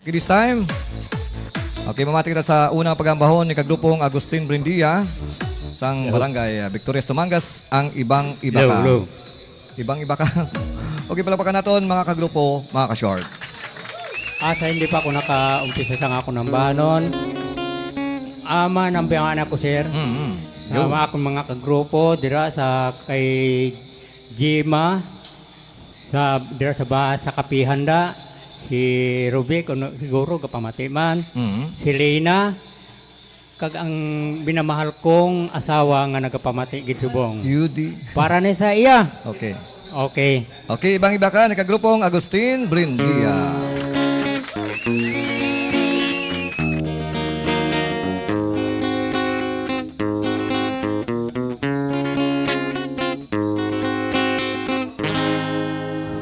Okay, this time. Okay, mamati kita sa unang pagambahon ni kagrupong Agustin Brindia sang barangay Victorias Tumangas ang ibang iba ka. Hello. Ibang iba ka. Okay, palapakan natin mga kagrupo, mga ka-short. Asa hindi pa ako naka-umpisa sa ako ng banon. Ama ng biyangan ako, sir. Sama akong mga kagrupo dira sa kay Jima dira sa Kapihanda. Si Rubik, siguro kapamatiman. Si Lena, kag ang binamahal kong asawa nga nagapamati gitsubong. Judy. Para ni sa iya. Okay. Okay. Okay, ibang iba ka ni kagrupong Agustin Brindia.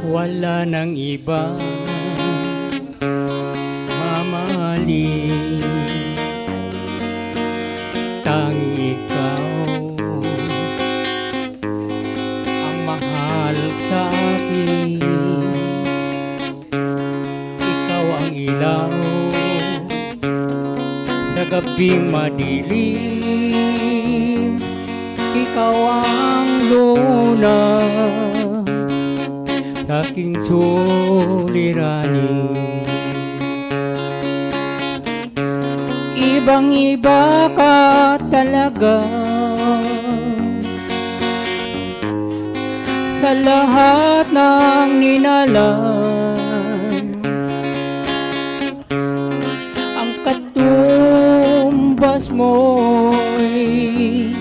Wala nang iba mamahalin, tangi ikaw ang mahal sa akin. Ikaw ang ilaw sa gabing madilim, ikaw ang luna sa aking suliranin. Ibang-iba ka talaga sa lahat ng ninalan. Ang katumbas mo'y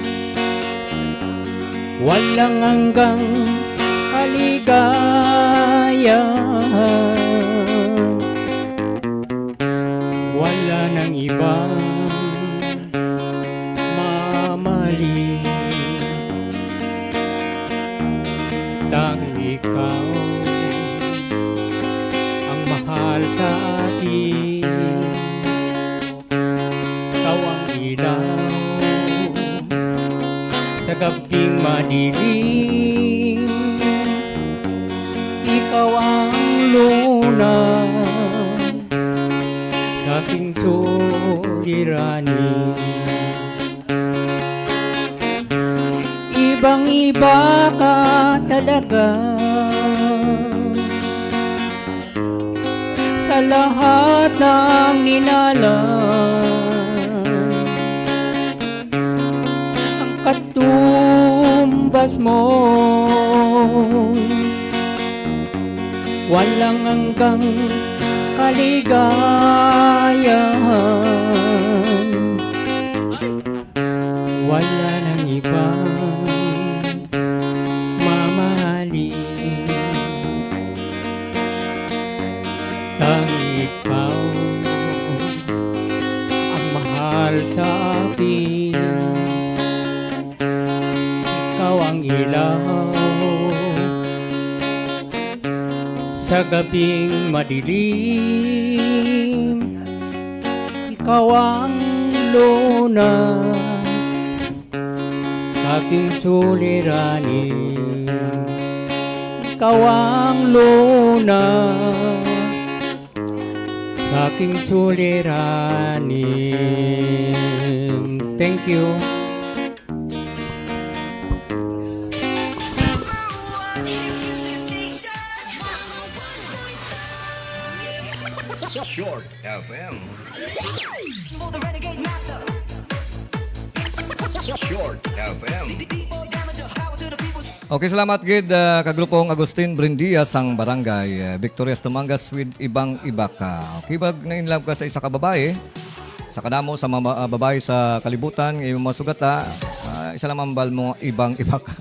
walang hanggang kaligayahan. Wala nang ibang mamahalin, tanging ikaw ang mahal sa akin. Ikaw ang ilaw sa gabing madilim, ikaw ang luna sa aking suliranin. Ibang-iba ka talaga sa lahat ng ninalan. Ang katumbas mo walang hanggang kaligayahan. Wala nang ibang mamahalin, tanging ikaw ang mahal sa akin. Ikaw ang ilaw sa gabing madilim, ikaw ang luna sa aking suliranin. Ikaw ang luna sa aking suliranin. Thank you. Short FM. Short FM. Okay, salamat gid kagrupong Agustin Brindia sang barangay Victorias Tumangas with ibang iba ka. Okay, bag na-inlove ka sa isa ka babae, sa kanamo sa mga babae sa kalibutan, ngayong masugata, isa lamang bal mo ibang iba ka.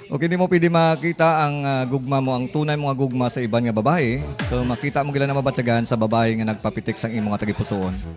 Okay, di mo pwede makita ang gugma mo, ang tunay mga gugma sa iban nga babae. So makita mo gila na mabatyagan sa babae nga nagpapitik sang imong nga tagipusoon.